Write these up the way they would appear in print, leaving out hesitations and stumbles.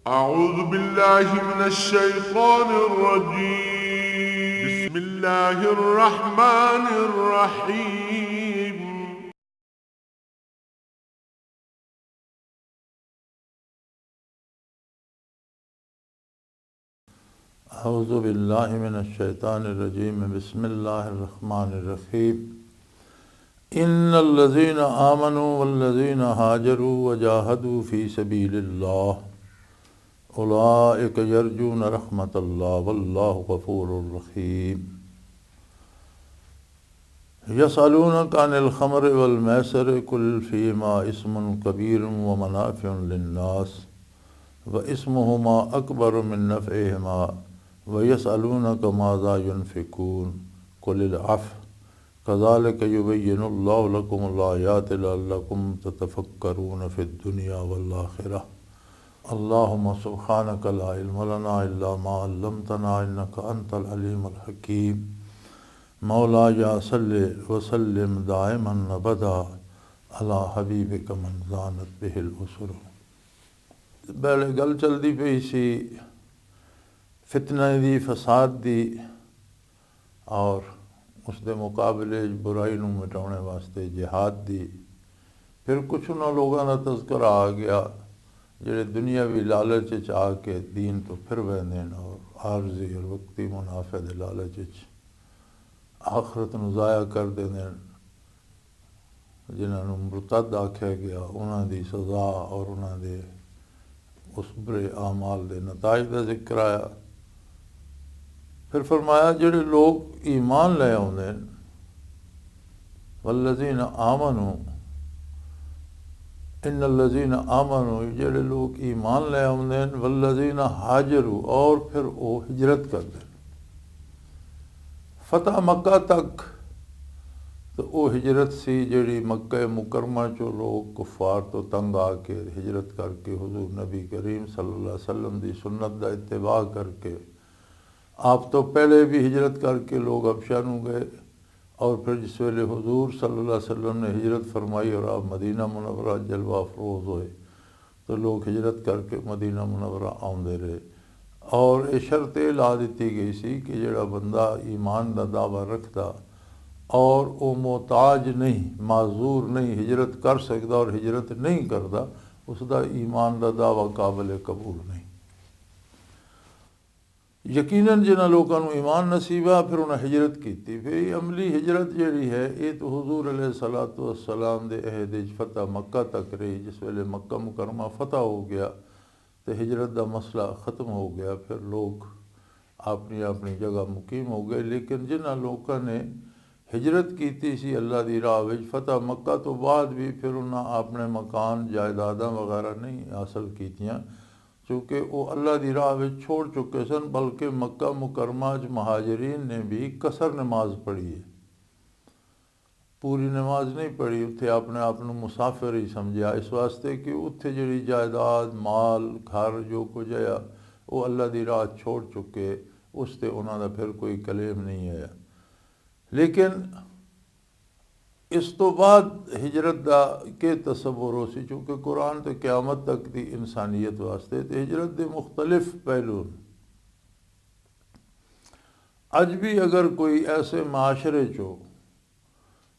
أعوذ بالله من الشيطان الرجيم. بسم الله الرحمن الرحيم. अऊज़ु बिल्लाहि मिनश्शैतानिर्रजीम बिस्मिल्लाहिर्रहमानिर्रहीम इन्नल्लज़ीना आमनू वल्लज़ीना हाजरू वजाहदू फ़ी सबीलिल्लाह उलाइका यरजून रहमतल्लाह वल्लाहु गफ़ूरुर रहीम यसअलूनका अनिल ख़म्रि वल मैसिरि कुल फ़ीहिमा इस्मुन कबीरुन व मनाफ़िउ लिन्नास व इस्मुहुमा अकबरु मिन नफ़इहिमा व यसअलूनका माज़ा युनफ़िकून कुलिल अफ़्व कज़ालिका युबय्यिनुल्लाहु लकुमुल आयाति लअल्लकुम ततफ़क्करून फ़िद्दुनिया वल आख़िरह। अल्लाहुम्मा सुब्हानका ला इल्मा लना इल्ला मा अल्लमतना इन्नका अंतल अलीमुल हकीम। मौलाया सल्लि व सल्लिम दाइमन अबदा अला हबीबिका मन ज़ानत बिहिल उसर। पहले गल चलती पई सी फितने दी, फसाद दी और उसके मुकाबले बुराई नूं मिटाने वास्ते जिहाद दी। फिर कुछ उन्होंने लोगों का तज़करा आ गया जिहड़े दुनियावी लालच च आके दीन तो फिर वहदे और आरजी और वक्ती मुनाफे दे लालच आखरत नूं ज़ाया कर देंदे, जिन्होंने मुरतद आख्या गया, उन्होंने सज़ा और उन्होंने उस बुरे आमाल के नताइज का जिक्र आया। फिर फरमाया जिहड़े लोग ईमान ले आउंदे वल्लज़ीना आमनू इन्नल्लज़ीना आमनू, जिहड़े लोग ईमान ले आउंदे वल्लज़ीना हाजरू और फिर वो हिजरत करते फतह मक्का तक। तो वो हिजरत सी जिहड़ी मक्का मुकरमा चो लोग कुफार तो तंग आके हिजरत करके हुजूर नबी करीम सल्लल्लाहु अलैहि वसल्लम की सुन्नत का इत्तिबा करके, आप तो पहले भी हिजरत करके लोग हबशा नूं गए और फिर जिस वेले हुजूर सल्लल्लाहु अलैहि वसल्लम ने हिजरत फरमाई और आप मदीना मुनव्वरा जलवा अफरोज़ होए तो लोग हिजरत करके मदीना मुनव्वरा आउंदे रहे। और ये शर्त ला दी गई सी कि जिहड़ा बंदा ईमान का दावा रखता और वो मोहताज नहीं, माजूर नहीं, हिजरत कर सकता और हिजरत नहीं करता, उसका ईमान का दावा काबिल कबूल नहीं। यकीनन जिन्होंने लोगों को ईमान नसीबा फिर उन्हें हिजरत की। फिर अमली हिजरत जी है ये तो हुजूर अलैहिस्सलातु वस्सलाम दे अहद फतह मक्का तक रही। जिस वेले मक्का मुकरमा फतह हो गया तो हिजरत का मसला ख़त्म हो गया, फिर लोग अपनी अपनी जगह मुकीम हो गए। लेकिन जिन्होंने लोगों ने हिजरत की सी अल्लाह की राह विच फतह मक्का तो बाद भी फिर उन्हें अपने मकान जायदादा वगैरह नहीं हासिल कीतियां, चूँकि वो अल्लाह की राह विच छोड़ चुके सन। बल्कि मक्का मुकरमा च महाजरीन ने भी कसर नमाज पढ़ी है, पूरी नमाज नहीं पढ़ी। उत्थे अपने आप को मुसाफिर ही समझा, इस वास्ते कि उत्थे जिहड़ी जायदाद माल घर जो कुछ है वो अल्लाह की राह छोड़ चुके, उस ते उन्हों का फिर कोई कलेम नहीं है। लेकिन इस तो बाद हिजरत का के तसव्वुर हो सी, चूँकि कुरान तो क़यामत तक की इंसानियत वास्ते तो हिजरत के मुख्तलिफ पहलू। अज भी अगर कोई ऐसे माशरे चो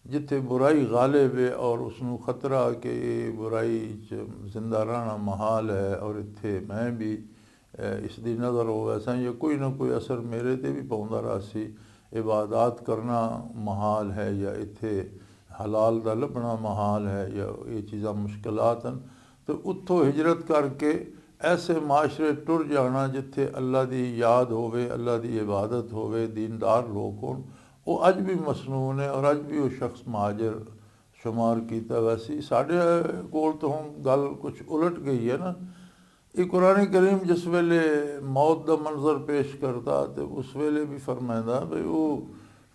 जिथे बुराई गालिब है और उसनों खतरा कि बुराई जिंदा रहना महाल है और इत्थे मैं भी इसकी नज़र हो वैसा या कोई ना कोई असर मेरे ते भी पाउंदा रहा सी, इबादत करना महाल है या इत्थे हलाल का लभना महाल है या ये चीज़ां मुश्किलात हैं, तो उत्थों हिजरत करके ऐसे माशरे टुर जाना जिथे अल्लाह की याद होवे, अल्लाह की इबादत होवे, दीनदार लोग हों, वो अज भी मसनून है और अज भी वो शख्स महाजर शुमार किया। वैसे साढ़े कोल तो हम गल कुछ उलट गई है ना। ये कुरान करीम जिस वेले मौत का मंजर पेश करता तो उस वेले भी फरमाइंदा भाई वो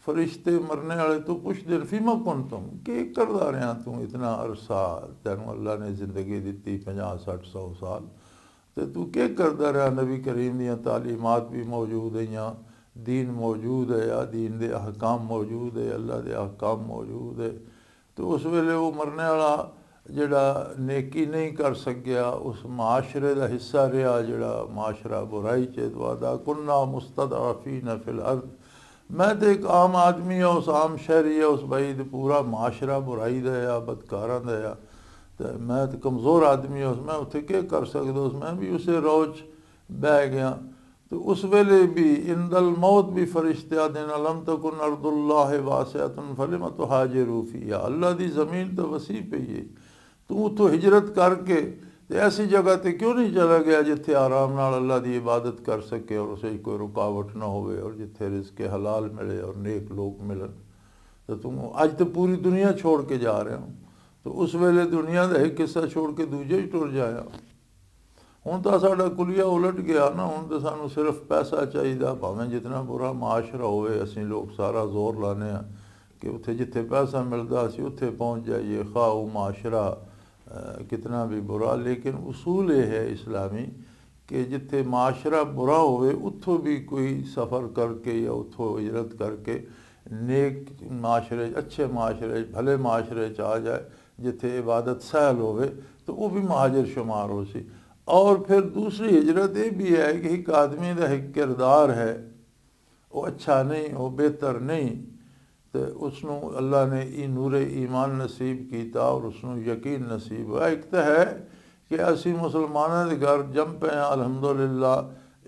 फरिश्ते मरने वाले तो पुछते फीमा कौन तुम के करदा रहा तू इतना अरसा, तेनों अल्लाह ने जिंदगी दी 50-60-100 साल, तो तू के करदा रहा। नबी करीम दियाँ तालीमात भी मौजूद है, दीन मौजूद है, या दीन के अहकाम मौजूद है, अल्लाह के अहकाम मौजूद है। तो उस वेले वो मरने वाला ਜਿਹੜਾ नेकी नहीं कर सकिया उस माशरे का हिस्सा रहा ਜਿਹੜਾ माशरा बुराई च वादा कुन्ना मुस्तदअफीन फिल अर्द। मैं तो एक आम आदमी है, उस आम शहरी है, उस भाई पूरा माशरा बुराई का या बदकारां का या तो मैं तो कमज़ोर आदमी है, मैं उत्थे क्या कर सकता, मैं भी उसे रोज बह गया। तो उस वेले भी इंदल मौत भी फरिश्ते आदन अलम तकुन अर्दुल्लाह वासिअतुन फलिम तुहाजिरू फीहा। अल्लाह की ज़मीन तो वसी पई है, तू उत्थों हिजरत करके तो ऐसी जगह ते क्यों नहीं चला गया जिथे आराम नाल अल्लाह की इबादत कर सके और उसे कोई रुकावट ना होवे और जिथे रिज़्क़ हलाल मिले और नेक लोग मिलन। तो तुम अज तो पूरी दुनिया छोड़ के जा रहे हो, तो उस वेले दुनिया का एक हिस्सा छोड़ के दूजे ही टुर जाया। हुण तो साडा कुलिया उलट गया ना, हुण तो सानू सिर्फ पैसा चाहिए, भावें जितना बुरा माशरा होवे असीं लोग सारा जोर लाने कि उत्थे जिथे पैसा मिलता असीं उत्थे पहुँच जाइए, खा वो माशरा कितना भी बुरा। लेकिन उसूल ये है इस्लामी कि जिथे माशरा बुरा होवे उत्थों भी कोई सफ़र करके या उत्थों हिजरत करके नेक माशरे अच्छे माशरे भले माशरे च आ जाए, जिथे इबादत सहल होवे तो वो भी महाजर शुमार हो सी। और फिर दूसरी हिजरत ये भी है कि एक आदमी का एक किरदार है वो अच्छा नहीं, वो बेहतर नहीं, तो उसनों अल्लाह ने नूरे ईमान नसीब किया और उसनों यकीन नसीब हुआ। एक तो है कि असी मुसलमानों के घर जम पे हैं अलहमदुलिल्लाह,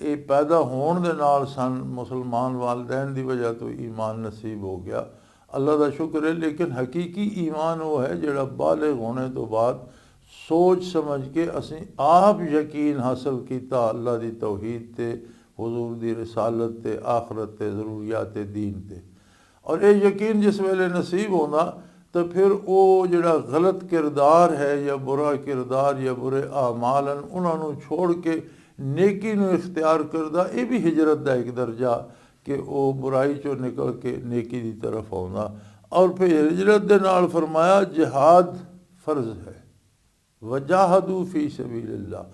ये पैदा होने के नाल सन मुसलमान वालदैन की वजह तो ईमान नसीब हो गया, अल्लाह का शुक्र है। लेकिन हकीकी ईमान वो है जिहड़ा बालिग होने तो बाद सोच समझ के असी आप यकीन हासिल किया अल्लाह की तौहीद ते, हुजूर की रिसालत ते, आखरत ते, ज़रूरियात दीन ते। और ये यकीन जिस वेले नसीब होना तो फिर वो जिहड़ा गलत किरदार है या बुरा किरदार या बुरे आमाल उन्होंने छोड़ के नेकी नूं इख्तियार करदा, ये भी हिजरत का एक दर्जा कि वो बुराई चो निकल के नेकी की तरफ आउंदा। और फिर हिजरत के नाल फरमाया जिहाद फ़र्ज है, वजाहदू फी सबीलिल्लाह,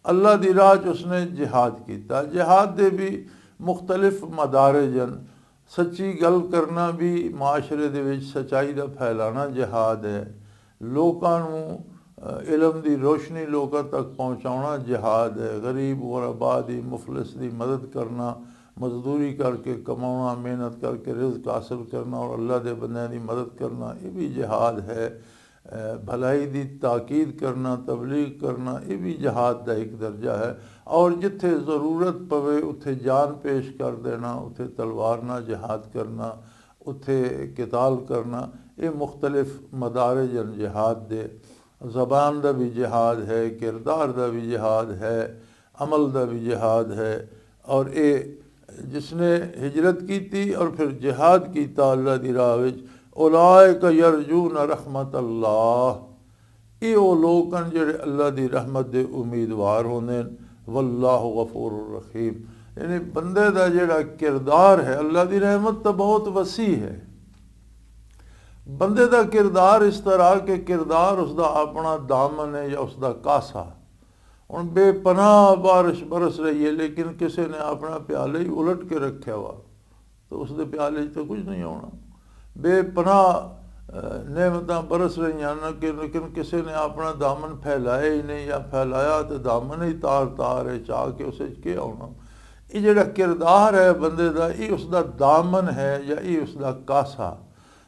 अल्लाह की राह च उसने जिहाद किया। जिहाद दे भी मुख्तलिफ मदारजन, सच्ची गल करना भी माशरे दे विच सच्चाई का फैलाना जिहाद है, लोकां नूं इलम की रोशनी लोगों तक पहुँचाना जिहाद है, गरीब गुरबा दी मुफलिस की मदद करना, मजदूरी करके कमाना, मेहनत करके रिज़्क़ हासिल करना और अल्लाह के बंदियां की मदद करना, ये भी जिहाद है। भलाई की ताकीद करना, तबलीग करना, ये भी जिहाद का एक दर्जा है। और जिथे ज़रूरत पवे उत्थे जान पेश कर देना, उत्थे तलवार ना जिहाद करना, उत्थे किताल करना, ये मुख्तलिफ मदारजन जिहाद दे। ज़बान का भी जिहाद है, किरदार का भी जिहाद है, अमल का भी जिहाद है। और ये जिसने हिजरत की थी और फिर जिहाद किया अल्लाह की राह विच, उलाइका यरजून रहमत अल्लाह, ये वो लोग हैं जिहड़े अल्लाह की रहमत के उम्मीदवार होंदे ने। वल्लाहु गफूरुर रहीम, यानी बंदे का जिहड़ा किरदार है, अल्लाह की रहमत तो बहुत वसी है, बंदे का किरदार इस तरह के किरदार उसका अपना दामन है या उसका कासा। हुण बेपनाह बारिश बरस रही है लेकिन किसी ने अपना प्याले ही उलट के रखा हुआ तो उसके प्याले तो कुछ नहीं होना। बेपनाह नेमतां बरस रही हैं लेकिन किसी ने अपना दामन फैलाया ही नहीं, या फैलाया तो दामन ही तार तार है चाह के उसे क्या होना। ये जिहड़ा किरदार है बंदे का, ये उसका दामन है या ये उसका कासा।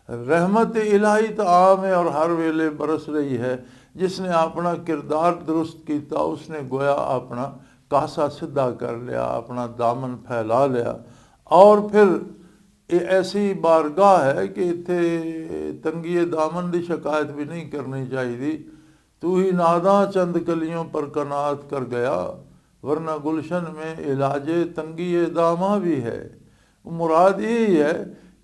रहमत इलाही तो आम है और हर वेले बरस रही है। जिसने अपना किरदार दुरुस्त किया उसने गोया अपना कासा सीधा कर लिया, अपना दामन फैला लिया। और फिर ये ऐसी बारगाह है कि इत्थे तंगी दामन की शिकायत भी नहीं करनी चाहिए। तू ही नादा चंद कलियों पर कनात कर गया, वरना गुलशन में इलाज तंगी दामा भी है। मुराद यही है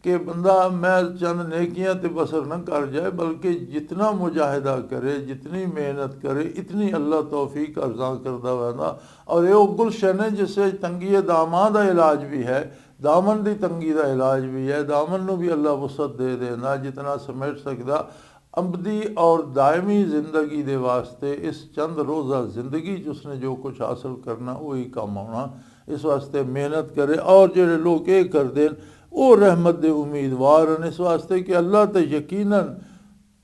कि बंदा मैं चंद नेकियां ते बसर न कर जाए, बल्कि जितना मुजाहिदा करे, जितनी मेहनत करे, इतनी अल्लाह तौफीक अर्जा करदा वैंदा। और ये गुलशन है जिससे तंगी दामा का इलाज भी है, दामन की तंगी का इलाज भी है। दामन नूं भी अल्लाह वसत दे देना जितना समेट सकदा। अबदी और दायमी ज़िंदगी दे वास्ते इस चंद रोज़ा ज़िंदगी उसने जो कुछ हासिल करना वही काम आना। इस वास्ते मेहनत करे। और जिहड़े लोग ये करते हैं वो रहमत दे उम्मीदवार हैं, इस वास्ते कि अल्लाह तो यकीनन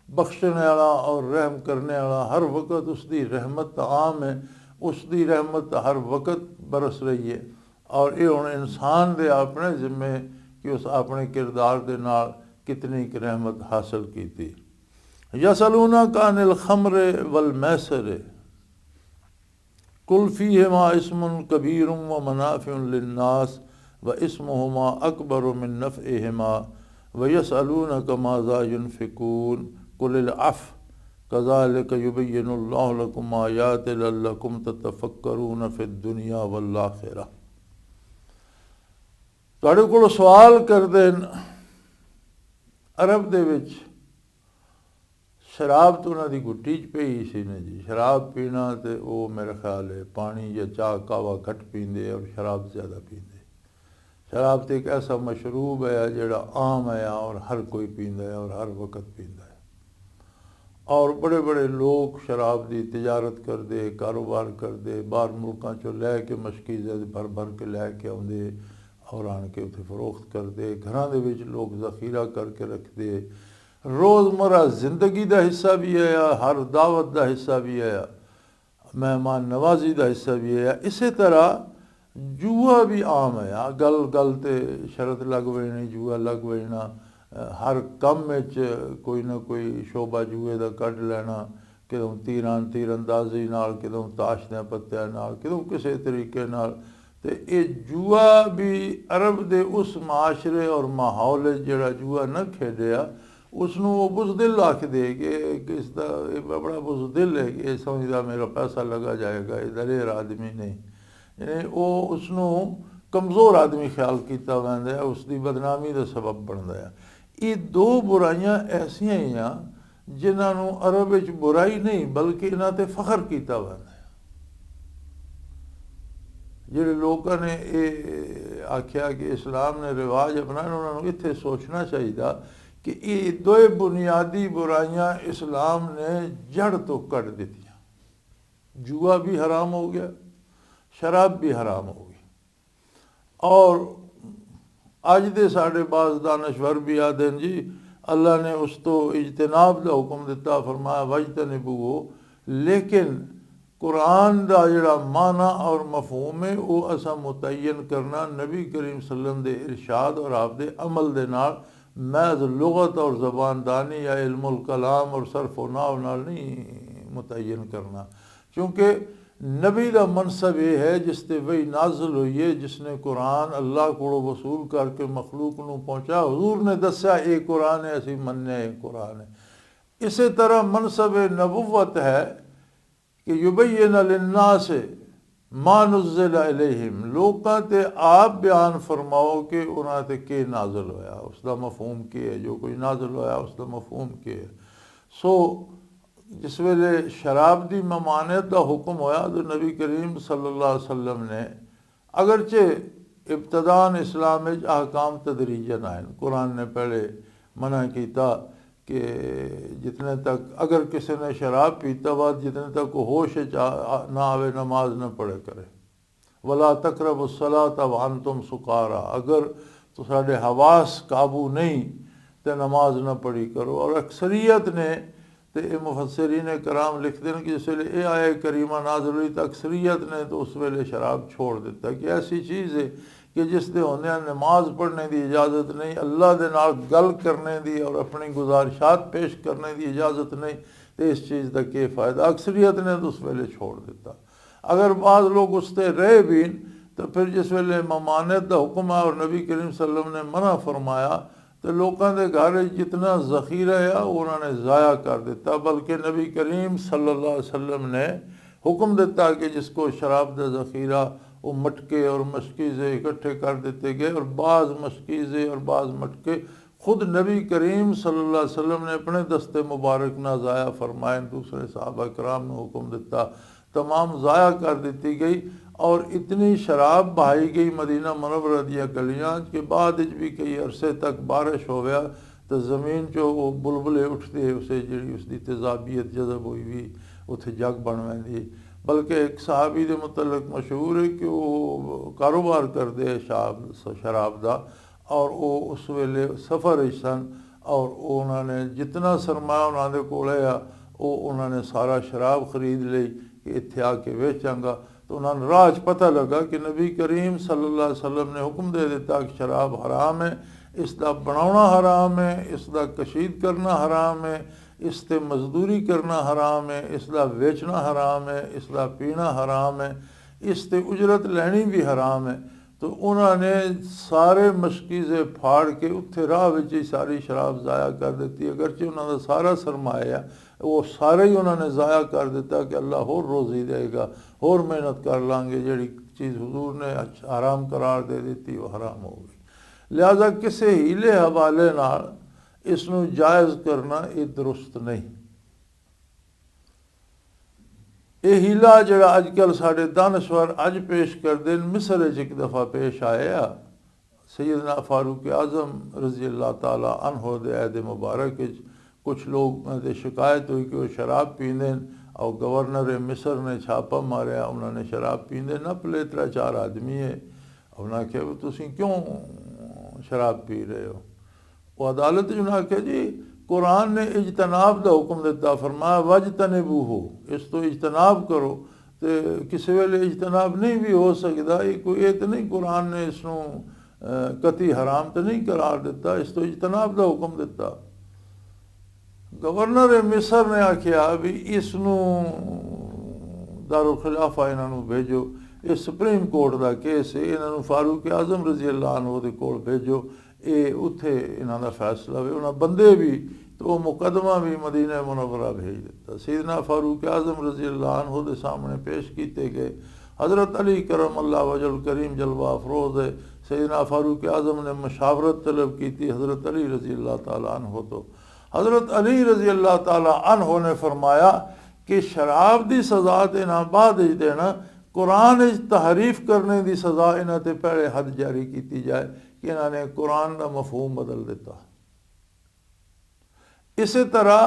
बख्शने वाला और रहम करने वाला, हर वक्त उसकी रहमत आम है, उसकी रहमत हर वक्त बरस रही है। और ये हुण इंसान दे अपने जिम्मे कि उस अपने किरदार दे नाल कितनी की रहमत हासिल की थी। यसलूना कानिल खमरे वल मैसरे कुल फीहिमा इस्मुन कबीरुम व मनाफिउन लिन्नास व इस्मुहुमा अकबरु मिन नफ़इहिमा व यसअलूनका माज़ा युनफ़िकून कुलिल अफ़ कज़ालिक युबय्यिनुल्लाहु लकुम आयातिहि लअल्लकुम ततफ़क्करून फ़िद दुनिया वल आखिरा। तुहाडे कोलों सवाल करदे अरब दे विच शराब तो उन्हां दी गुट्टी च पई सी ने जी। शराब पीना तो वो मेरा ख्याल है पानी या चाह कावा घट पींदे और शराब ज़्यादा पींदे। शराब तो एक ऐसा मशरूब है जिहड़ा आम है और हर कोई पींदा है और हर वक्त पींदा है। और बड़े बड़े लोग शराब की तजारत करते, कारोबार करते, बाहर मुल्कों चो लैके मशकीज़े भर भर के लैके आउंदे और आन के उत्थे फरोख्त करते। घरां दे विच लोग ज़ख़ीरा करके रखते। रोज़मर्रा जिंदगी का हिस्सा भी है, हर दावत का हिस्सा भी है, मेहमान नवाजी का हिस्सा भी है। इस तरह जुआ भी आम है। गल गल ते शरत लग वजनी, जुआ लग वजना, हर कम कोई ना कोई शोबा जुए का कढ़ लेना, कितों तीरंदाजी नाल, कितों ताश दे पत्तियां नाल, कितों किसी तरीके नाल। ते ये जुआ भी अरब दे उस माशरे और माहौल जिहड़ा जुआ न खेडिया उसनों वो बुज़दिल आखदे कि इसका बड़ा बुज़दिल है कि ये समझदा मेरा पैसा लगा जाएगा, ये दलेर आदमी नहीं। यानी वो उसनों कमज़ोर आदमी ख्याल किया वैंदा है, उसकी बदनामी का सबब बनता है। ये दो बुराइयां ऐसियां ही हैं जिन्होंने अरब विच बुराई नहीं बल्कि इन्हां ते फ़ख्र किया वैंदा है। जिहड़े लोगों ने ये आख्या कि इस्लाम ने रिवाज अपनाए, उन्होंने इत्थे सोचना चाहिए कि ये दो बुनियादी बुराइयां इस्लाम ने जड़ तो कट दित्तियां। जुआ भी हराम हो गया, शराब भी हराम हो गई। और अज दे साढ़े बाज़ दानश्वर भी आदे जी अल्लाह ने उस तो इज्तनाब का हुक्म दिता, फरमाया वजतनिबूहु, लेकिन कुरान का जिहड़ा माना और मफहूम है वो असा मुतयन करना नबी करीम सल्लल्लाहु अलैहि वसल्लम दे इरशाद और आप दे अमल दे नाल महज लुगत और ज़बानदानी या इल्मुल कलाम और सरफ व नाव नाल नहीं मुतयन करना। क्योंकि नबी का मनसब ये है जिस ते वही नाजिल हुई है, जिसने कुरान अल्लाह को वसूल करके मखलूक को पहुँचा। हुजूर ने दस्या ये कुरान है, असी मन्ने ये कुरान है। इस तरह मनसब नबुव्वत है कि युबय्यिन लिन्नास मा नुज़्ज़िला इलैहिम, लोकां ते आप बयान फरमाओ कि उन्हां ते के नाज़िल होया, उसका मफहूम के है, जो कोई नाज़िल होया उसका मफहूम के है। सो जिस वेले शराब की ममानियत का हुक्म होया तो नबी करीम सल्लल्लाहु अलैहि वसल्लम ने अगरचे इब्तदान इस्लाम में अहकाम तदरीजन आए। कुरान ने पहले मना किया कि जितने तक अगर किसी ने शराब पीता हुआ जितने तक होश ना आवे नमाज न पढ़े करे। वला तक़रबुस्सलात व अंतुम सुकारा, अगर तो साढ़े हवास काबू नहीं तो नमाज न पढ़ी करो। और अक्सरियत ने तो ये मुफस्सिरीन कराम लिखते हैं कि जिस वे ये आया करीमा नाज़िल हुई तो अक्सरियत ने तो उस वेले शराब छोड़ दिता कि ऐसी चीज़ है कि जिसके होंदे नमाज पढ़ने की इजाज़त नहीं, अल्लाह दे नाल गल करने की और अपनी गुजारिशात पेश करने की इजाज़त नहीं, तो इस चीज़ का क्या फ़ायदा। अक्सरियत ने तो उस वेले छोड़ दिता। अगर बाद लोग उससे रहे भी तो फिर जिस वेले ममानियत का हुक्म है और नबी करीम सल्लल्लाहु अलैहि वसल्लम ने मना फरमाया तो लोगों के घर जितना ज़ख़ीरा है उन्होंने ज़ाया कर दिता। बल्कि नबी करीम सल्लल्लाहु अलैहि वसल्लम ने हुक्म दिता कि जिसको शराब का ज़ख़ीरा वो मटके और मशकीज़े इकट्ठे कर देते गए और बाज़ मशकीज़े और बाज़ मटके खुद नबी करीम सल्लल्लाहु अलैहि वसल्लम ने अपने दस्ते मुबारक ना ज़ाया फरमाए, दूसरे सहाबा कराम ने हुक्म दिता, तमाम ज़ाया कर दी गई। और इतनी शराब बहाई गई मदीना मुनव्वरा दियां गलियां के बाद भी कई अरसे तक बारिश हो गया तो ज़मीन चो वो बुलबुले उठते उसे जी उसकी तेज़ाबियत जज़ब हुई भी उत्थे जग बन वैंदी। बल्कि एक सहाबी के मुतलक मशहूर है कि वो कारोबार करते शराब का और वो उस वेले सफ़र सन ਔਰ ਉਹਨਾਂ ਨੇ ਜਿਤਨਾ ਸਰਮਾਇਆ ਉਹਨਾਂ ਦੇ ਕੋਲ ਆ ਉਹ ਉਹਨਾਂ ਨੇ ਸਾਰਾ ਸ਼ਰਾਬ ਖਰੀਦ ਲਈ ਕਿ ਇੱਥੇ ਆ ਕੇ ਵੇਚਾਂਗਾ। ਤਾਂ ਉਹਨਾਂ ਨੂੰ ਰਾਹ 'ਚ ਪਤਾ ਲੱਗਾ ਕਿ ਨਬੀ ਕਰੀਮ ਸੱਲੱਲਾਹੁ ਅਲੈहि ਵਸੱਲਮ ਨੇ ਹੁਕਮ ਦੇ ਦਿੱਤਾ ਕਿ ਸ਼ਰਾਬ ਹਰਾਮ ਹੈ, ਇਸ ਦਾ ਬਣਾਉਣਾ ਹਰਾਮ ਹੈ, ਇਸ ਦਾ ਕਸ਼ੀਦ ਕਰਨਾ ਹਰਾਮ ਹੈ, ਇਸ 'ਤੇ ਮਜ਼ਦੂਰੀ ਕਰਨਾ ਹਰਾਮ ਹੈ, ਇਸ ਦਾ ਵੇਚਣਾ ਹਰਾਮ ਹੈ, ਇਸ ਦਾ ਪੀਣਾ ਹਰਾਮ ਹੈ, ਇਸ 'ਤੇ ਉਜਰਤ ਲੈਣੀ ਵੀ ਹਰਾਮ ਹੈ। ਤਾਂ ਉਹਨਾਂ ਨੇ ਸਾਰੇ ਮਸ਼ਕੀਜ਼ੇ ਫਾੜ ਕੇ ਉੱਥੇ ਰਾਹ ਵਿੱਚ ਹੀ ਸਾਰੀ ਸ਼ਰਾਬ ਜ਼ਾਇਆ ਕਰ ਦਿੱਤੀ। ਅਗਰਚੇ ਉਹਨਾਂ ਦਾ ਸਾਰਾ ਸਰਮਾਇਆ ਉਹ ਸਾਰੇ ਹੀ ਉਹਨਾਂ ਨੇ ਜ਼ਾਇਆ ਕਰ ਦਿੱਤਾ ਕਿ ਅੱਲਾ ਹੋਰ ਰੋਜ਼ੀ ਦੇਗਾ, ਹੋਰ ਮਿਹਨਤ ਕਰ ਲਾਂਗੇ, ਜਿਹੜੀ ਚੀਜ਼ ਹਜ਼ੂਰ ਨੇ ਹਰਾਮ ਕਰਾਰ ਦੇ ਦਿੱਤੀ ਉਹ ਹਰਾਮ ਹੋ ਗਈ। ਲਿਹਾਜ਼ਾ ਕਿਸੇ ਹੀਲੇ ਹਵਾਲੇ ਨਾਲ ਇਸ ਨੂੰ ਜਾਇਜ਼ ਕਰਨਾ ਇਹ ਦਰੁਸਤ ਨਹੀਂ। ਇਹ ਹੀਲਾ ਜਿਹੜਾ ਅੱਜ ਕੱਲ੍ਹ ਸਾਡੇ ਦਾਨਸ਼ਵਰ ਅੱਜ ਪੇਸ਼ ਕਰਦੇ ਨੇ, ਮਿਸਰ ਵਿੱਚ ਇੱਕ ਦਫਾ ਪੇਸ਼ ਆਇਆ। ਸੈਯਦਨਾ ਫਾਰੂਕ ਆਜ਼ਮ ਰਜ਼ੀ ਅੱਲਾਹ ਤਾਲਾ ਅਨਹੂ ਦੇ ਅਹਿਦ ਮੁਬਾਰਕ ਵਿੱਚ ਕੁਛ ਲੋਕਾਂ ਦੀ ਸ਼ਿਕਾਇਤ ਹੋਈ ਕਿ ਉਹ ਸ਼ਰਾਬ ਪੀਂਦੇ ਨੇ और गवर्नर मिस्र ने छापा मारिया, उन्होंने शराब पींदे ना पले 3-4 आदमी है। उन्हें आख्या भी तुसी क्यों शराब पी रहे हो? वो अदालत उन्हें आख्या जी कुरान ने इजतनाब का हुक्म दिता, फरमाया वजतनिबू हो, इस तो इजतनाब करो। तो किसी वेले इजतनाब नहीं भी हो सकता, ये कोई ये तो नहीं कुरान ने इसनों कती हराम तो नहीं करार दिता, इस तो इजतनाब का हुक्म दिता। गवर्नर मिस्र ने आख्या भी इसनों दारुल खिलाफा इन्हों भेजो, ये सुप्रीम कोर्ट का केस है, इन्हों फारूक आजम रजी अल्लाह अन्हु दे कोल भेजो, ये उत्थे इन्हों का फैसला वे। उन्होंने बंदे भी तो वो मुकदमा भी मदीना मुनव्वरा भेज दिता। सैयदना फारूक आजम रजी अल्लाह अन्हु दे सामने पेश किए गए। हज़रत अली करम अल्लाह वजल करीम जलवा अफरोज़ है, सैयदना फारूक आजम ने मशावरत तलब की थी हज़रत अली रजी अल्लाह ताला अन्हु तो। हज़रत अली रज़ी अल्लाह ताला अन्हु ने फरमाया कि शराब की सज़ा तो इन्हें बाद देना, कुरान तहरीफ करने की सज़ा इन्हें ते पहले हद जारी की जाए कि इन्होंने कुरान का मफहूम बदल दिता। इस तरह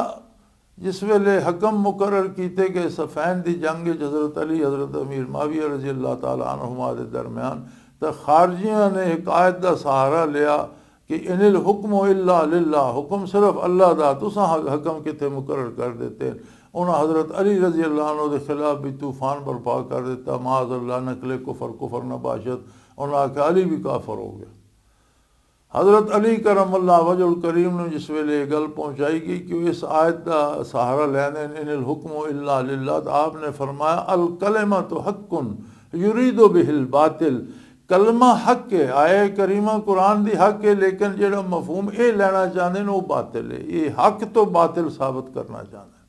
जिस वेले हकम मुकर्रर किए गए सफ़ैन की जंग हज़रत अली हज़रत अमीर माविया रज़ी अल्लाह ताला अन्हुमा के दरम्यान, तो खारजियों ने एक आयत का सहारा लिया कि इनिल हुक्म इल्ला लिल्लाह, हुक्म सिर्फ अल्लाह दा, तुसा हकम किथे मुकर्रर कर देते। उन्हें हज़रत अली रज़ी अल्लाह अन्हु के खिलाफ भी तूफ़ान बर्पा कर दिता, माज़अल्लाह नकले कुफर नबाशत। उन्हें आख्या अली भी काफर हो गया। हज़रत अली करम अल्लाह वजल करीम ने जिस वेले गल पहुँचाई गई कि इस आयत का सहारा लैंदे इनिल हुक्म इल्ला लिल्लाह, तो आपने फरमाया अल कलिमतु हक्कुन युरीदु बिहिल बातिल, कलमा हक है, आए करीमा कुरान दी हक है, लेकिन जेड़ा मफहूम ये लेना चाहते हैं वो बातिल है, ये हक तो बातिल साबित करना चाहते हैं।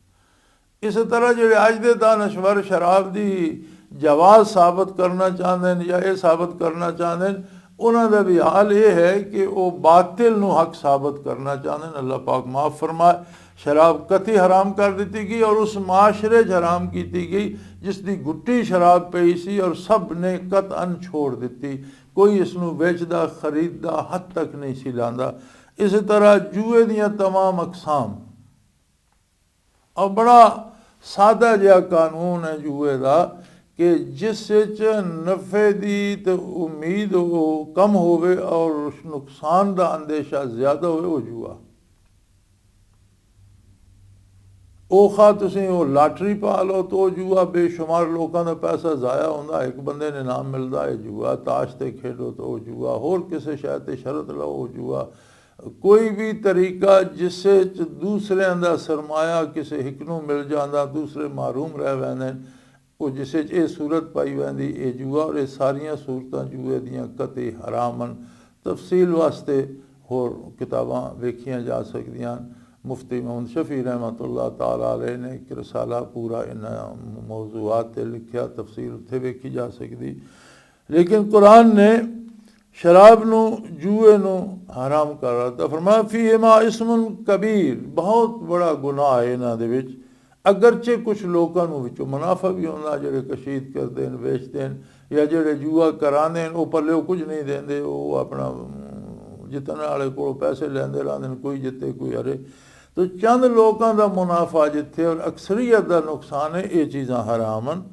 इस तरह जेड़े अज दे दानश्वर शराब दी जवाज़ साबित करना चाहते हैं या ये साबित करना चाहते हैं, उन्होंने भी हाल ये है कि वो बातिल नू हक साबित करना चाहते हैं। अल्लाह पाक माफ़ फरमाए, शराब कती हराम कर दी गई और उस माशरे हराम की गई जिसकी गुट्टी शराब पई सी और सब ने कतअन छोड़ दी, कोई इसनू बेचदा खरीददा हद तक नहीं सी लांदा। इस तरह जुए दियाँ तमाम अकसाम, और बड़ा सादा जिहा कानून है जुए का कि जिस नफ़े की तो उम्मीद हो कम होवे और उस नुकसान का अंदेशा ज़्यादा होवे, वो जुआ। ओखा तुसीं वो लाटरी पा लो तो जुआ, बेशुमार लोगों का पैसा ज़ाया होंदा, एक बंदे ने नाम मिलता है जुआ, ताश ते खेडो तो जुआ, होर किसी शय ते शरत लो जुआ। कोई भी तरीका जिससे दूसरे का सरमाया किसी हिक नूं मिल जाता, दूसरे मारूम रह वैंदे, वो जिसे ये सूरत पाई वैंदी ये जुआ। और ये सारियां सूरतां जुए दियां कतई हरामन। तफसील वास्ते होर किताबां वेखियां जा सकदियां। मुफ्ती मोहम्मद शफी रहमतुल्लाह ताला अलैह ने एक रसाला पूरा इन मौजूआत ते लिखिया, तफसील उत्थे वेखी जा सकदी। लेकिन कुरान ने शराब नू जुए नू हराम कर दिता। फरमाया फीहिमा इस्मुन कबीर, बहुत बड़ा गुनाह है इन्हां दे विच। अगरचे कुछ लोगों को विचों मुनाफा भी होंदा, जेड़े कशीद करते हैं बेचते हैं या जेड़े जुआ कराते हैं वो पल्ले कुछ नहीं देंदे, वो अपना जितने वाले को पैसे लेंदे रहंदे ने, कोई जिते कोई हरे। तो चंद लोगों का मुनाफा जिथे और अक्सरीयत का नुकसान है, ये चीज़ां हरामन।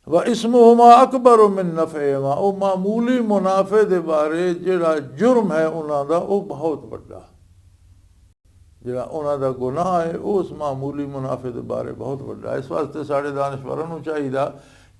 व इस्मुहुमा अकबर मिन नफ़ेहिमा, वो मामूली मुनाफे के बारे जेड़ा जुर्म है उन्हों का वो बहुत बड़ा। ਜਿਹੜਾ ਉਹਨਾਂ ਦਾ ਗੁਨਾਹ ਹੈ ਉਸ ਮਾਮੂਲੀ ਮੁਨਾਫੇ ਦੇ ਬਾਰੇ ਬਹੁਤ ਵੱਡਾ ਹੈ। ਇਸ ਵਾਸਤੇ ਸਾਡੇ ਦਾਨਸ਼ਵਰਾਂ ਨੂੰ ਚਾਹੀਦਾ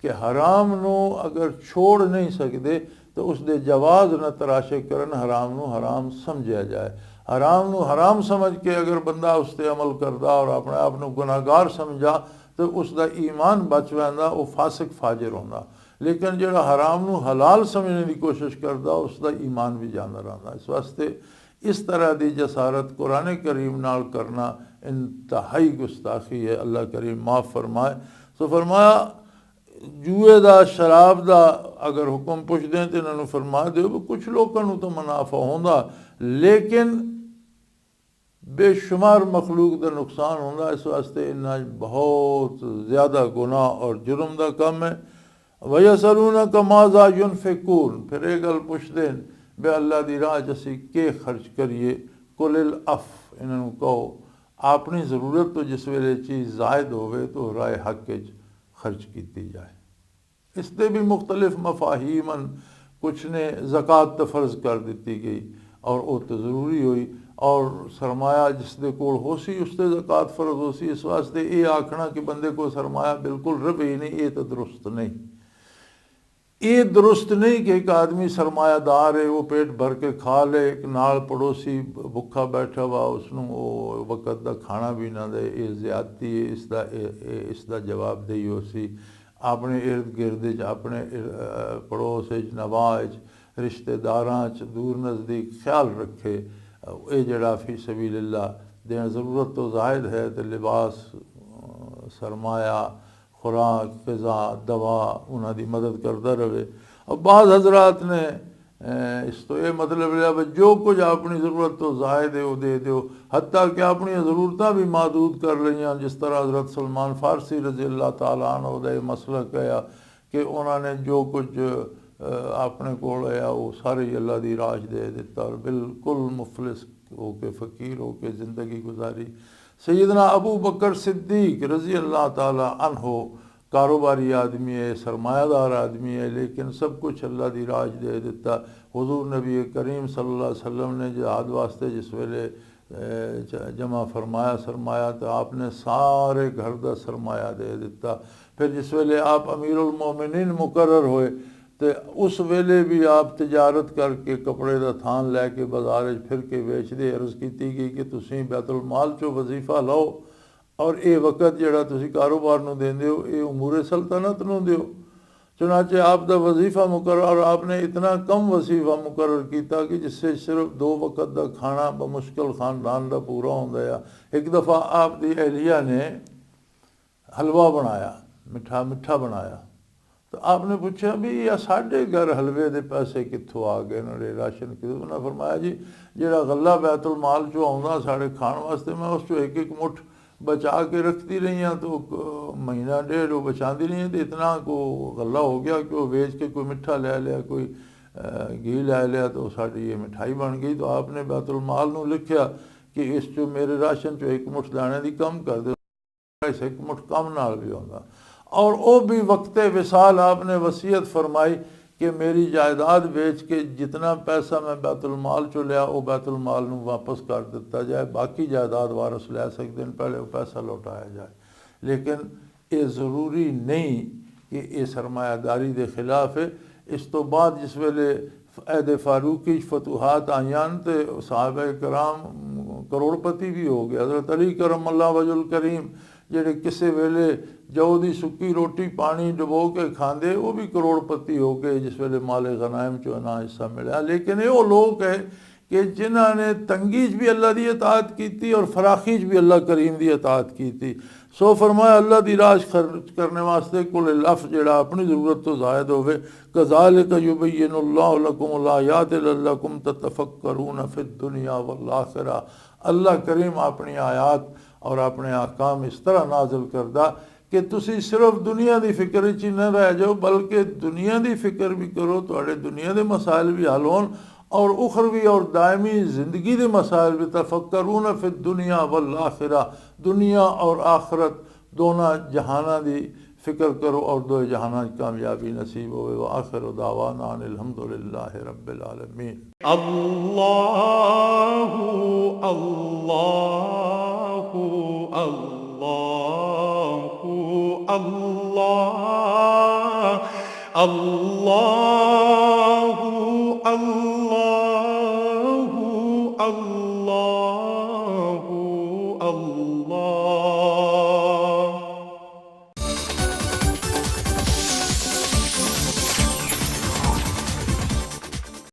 ਕਿ ਹਰਾਮ ਨੂੰ ਅਗਰ ਛੋੜ ਨਹੀਂ ਸਕਦੇ ਤਾਂ ਉਸ ਦੇ ਜਵਾਜ਼ ਨਾ ਤਰਾਸ਼ੇ ਕਰਨ, ਹਰਾਮ ਨੂੰ ਹਰਾਮ ਸਮਝਿਆ ਜਾਏ। ਹਰਾਮ ਨੂੰ ਹਰਾਮ ਸਮਝ ਕੇ ਅਗਰ ਬੰਦਾ ਉਸ 'ਤੇ ਅਮਲ ਕਰਦਾ ਔਰ ਆਪਣੇ ਆਪ ਨੂੰ ਗੁਨਾਹਗਾਰ ਸਮਝਾ ਤਾਂ ਉਸ ਦਾ ਈਮਾਨ ਬਚ ਜਾਂਦਾ, ਉਹ ਫਾਸਿਕ ਫਾਜਰ ਹੁੰਦਾ। ਲੇਕਿਨ ਜਿਹੜਾ ਹਰਾਮ ਨੂੰ ਹਲਾਲ ਸਮਝਣ ਦੀ ਕੋਸ਼ਿਸ਼ ਕਰਦਾ ਉਸ ਦਾ ਈਮਾਨ ਵੀ ਜਾਂਦਾ ਰਹਿੰਦਾ। ਇਸ ਵਾਸਤੇ ਇਸ ਤਰ੍ਹਾਂ ਦੀ ਜਸਾਰਤ ਕੁਰਾਨ ਕਰੀਮ ਨਾਲ ਕਰਨਾ ਇੰਤਹਾਈ ਗੁਸਤਾਖੀ ਹੈ। ਅੱਲਾਹ ਕਰੀਮ ਮਾफ़ ਫਰਮਾਏ। ਸੋ ਫਰਮਾਇਆ ਜੂਏ ਦਾ, ਸ਼ਰਾਬ ਦਾ ਅਗਰ ਹੁਕਮ ਪੁੱਛਦੇ ਤਾਂ ਇਹਨਾਂ ਨੂੰ ਫਰਮਾ ਦਿਓ ਵੀ ਕੁਛ ਲੋਕਾਂ ਨੂੰ ਤਾਂ ਮੁਨਾਫਾ ਹੁੰਦਾ, ਲੇਕਿਨ ਬੇਸ਼ੁਮਾਰ ਮਖਲੂਕ ਦਾ ਨੁਕਸਾਨ ਹੁੰਦਾ। ਇਸ ਵਾਸਤੇ ਇਹਨਾਂ ਬਹੁਤ ਜ਼ਿਆਦਾ ਗੁਨਾਹ ਔਰ ਜੁਰਮ ਦਾ ਕੰਮ ਹੈ। ਵਯਸਅਲੂਨਕ ਮਾਜ਼ਾ ਯੁਨਫਿਕੂਨ, ਫਿਰ ਇਹ ਗੱਲ ਪੁੱਛਦੇ ਨੇ ਵੀ ਅੱਲਾ ਦੀ ਰਾਹ 'ਚ ਅਸੀਂ ਕੀ ਖਰਚ ਕਰੀਏ। ਕੁਲਿਲ ਅਫ, ਇਹਨਾਂ ਨੂੰ ਕਹੋ ਆਪਣੀ ਜ਼ਰੂਰਤ ਤੋਂ ਜਿਸ ਵੇਲੇ ਚੀਜ਼ ਜ਼ਾਇਦ ਹੋਵੇ ਤਾਂ ਰਾਏ ਹੱਕ 'ਚ ਖਰਚ ਕੀਤੀ ਜਾਏ। ਇਸ ਦੇ ਵੀ ਮੁਖਤਲਿਫ ਮਫਾਹੀਮਨ, ਕੁਛ ਨੇ ज़कात ਤਾਂ ਫਰਜ਼ ਕਰ ਦਿੱਤੀ ਗਈ ਔਰ ਉਹ ਤਾਂ ਜ਼ਰੂਰੀ ਹੋਈ, ਔਰ ਸਰਮਾਇਆ ਜਿਸ ਦੇ ਕੋਲ ਹੋ ਸੀ ਉਸ 'ਤੇ ज़कात ਫਰਜ਼ ਹੋ ਸੀ। ਇਸ ਵਾਸਤੇ ਇਹ ਆਖਣਾ ਕਿ ਬੰਦੇ को ਸਰਮਾਇਆ ਬਿਲਕੁਲ ਰਵੇ ਨਹੀਂ, ਇਹ ਤਾਂ ਦਰੁਸਤ ਨਹੀਂ। ਇਹ ਦਰੁਸਤ ਨਹੀਂ ਕਿ ਇੱਕ ਆਦਮੀ ਸਰਮਾਇਆਦਾਰ ਹੈ, ਉਹ ਪੇਟ ਭਰ ਕੇ ਖਾ ਲੇ, ਇੱਕ ਨਾਲ ਪੜੋਸੀ ਭੁੱਖਾ ਬੈਠਾ ਵਾ ਉਸਨੂੰ ਉਹ ਵਕਤ ਦਾ ਖਾਣਾ ਵੀ ਨਾ ਦੇ, ਇਹ ਜ਼ਿਆਦਤੀ ਹੈ। ਇਸ ਦਾ ਜਵਾਬ ਦੇਈ ਹੋ ਸੀ ਆਪਣੇ ਇਰਦ ਗਿਰਦ 'ਚ, ਆਪਣੇ ਪੜੋਸ 'ਚ, ਨਵਾਹ 'ਚ, ਰਿਸ਼ਤੇਦਾਰਾਂ 'ਚ ਦੂਰ ਨਜ਼ਦੀਕ ਖਿਆਲ ਰੱਖੇ। ਇਹ ਜਿਹੜਾ ਫੀ सबीलिल्लाह देना ज़रूरत तो ज़ाहिद है तो लिबास, सरमाया, खुराक, ग़िज़ा, दवा उन्हां दी मदद करता रहे। और बाद हजरात ने इस तो ये मतलब लिया भी जो कुछ अपनी ज़रूरत तो ज़ाहिद है वो दे दो, हत्ता कि अपनी ज़रूरतां भी महदूद कर लियां। जिस तरह हज़रत सलमान फ़ारसी रज़ी अल्लाह तआला अन्हु दा मसला कहा कि उन्होंने जो कुछ अपने कोल आया वो सारे ही अल्लाह दी राह दे दिता और बिल्कुल मुफलिस होके फ़कीर होके ज़िंदगी गुजारी। सैयदना अबू बकर सिद्दीक रज़ी अल्लाह ताला अन्हो कारोबारी आदमी है, सरमायादार आदमी है, लेकिन सब कुछ अल्लाह दी राह दे दिता। हुज़ूर नबी करीम सल्लल्लाहु अलैहि वसल्लम ने जिहाद वास्ते जिस वेले जमा फरमाया सरमाया तो आपने सारे घर का सरमाया दे दिता। फिर जिस वेले आप अमीरुल मोमिनीन मुकर्रर होए तो उस वेले भी आप तजारत करके कपड़े का थान लैके बाजार फिर के बेचते। अर्ज़ की गई कि तुसीं बैतुल माल चो वजीफा लो और ये वक़्त जिहड़ा तुसीं कारोबार नूं देंदे हो ये उमूरे सल्तनत नूं दिओ। चुनाचे आपका वजीफ़ा मुकर्रर, और आपने इतना कम वजीफ़ा मुकर्रर किया कि जिससे सिर्फ 2 वक़्त का खाना बमुश्किल खानदान का पूरा होंदा है। एक दफ़ा आपकी अहलिया ने हलवा बनाया, मिठा बनाया, तो आपने पूछा भी या साढ़े घर हलवे के पैसे कित्थों आ गए, उन्होंने राशन कितों? उन्हें फरमाया जी जिहड़ा गल्ला बैतुल माल चो आउंदा साढ़े खाण वास्ते मैं उस चो एक मुठ बचा के रखती रही हाँ, तो महीना डेढ़ वो बचाती रही हैं, तो इतना को गला हो गया कि वो बेच के कोई मिठा ले लिया, कोई घी ले लिया, तो साड़ी ये मिठाई बन गई। तो आपने बैतुल माल नूं लिखिया कि इस चो मेरे राशन चो एक मुठ दाने की कम कर दो, इस एक मुठ कम नाल भी होंदा। और वो भी वक्त विसाल आपने वसीयत फरमाई कि मेरी जायदाद बेच के जितना पैसा मैं बैतुल माल चो लिया वो बैतुल माल नूं वापस कर दिता जाए, बाकी जायदाद वारस ले सकते हैं, पहले वो पैसा लौटाया जाए। लेकिन ये ज़रूरी नहीं कि ये सरमायादारी के खिलाफ है। इस तो बाद जिस वेले ऐद फारूकी फतूहात आईयान तो साहबा कराम करोड़पति भी हो गया। हज़रत अली करमल्लाह वजहुल करीम ਜਿਹੜੇ ਕਿਸੇ ਵੇਲੇ जौ ਦੀ सुक्की रोटी पानी डुबो के खाते वो भी करोड़पति हो गए जिस वेले माले गनाइम चो ना हिस्सा मिला। लेकिन ये वो लोग है कि जिन्होंने तंगीज भी अल्लाह की इताअत की और फराखीज भी अल्लाह करीम की इताअत की। सो फरमाया अल्लाह की राह खर्च करने वास्ते कुल लफ जड़ा अपनी ज़रूरत तो ज़ायद होवे। कज़ालिक युबय्यिनुल्लाहु लकुमुल आयाति लअल्लकुम ततफक्करून फिद दुनिया वल आखिरा। अल्लाह करीम अपनी आयात और अपने अहकाम इस तरह नाजिल करदा कि तुसी सिर्फ दुनिया की फिक्र च न रह जाओ, बल्कि दुनिया की फिक्र भी करो, थोड़े दुनिया के मसाइल भी हल होन और उखरवी और दायमी ज़िंदगी के मसाइल भी। तफक्करून फिद दुनिया वल आखिरा, दुनिया और आखरत दोनों जहाना की फ़िक्र करो और दो जहाना की कामयाबी नसीब होवे। व आखिर दावाना अल्हम्दुलिल्लाहि रब्बिल आलमीन। अल्लाहु अल्लाहु अल्लाहु अल्लाह अल्लाहु अल्लाहु अल्लाह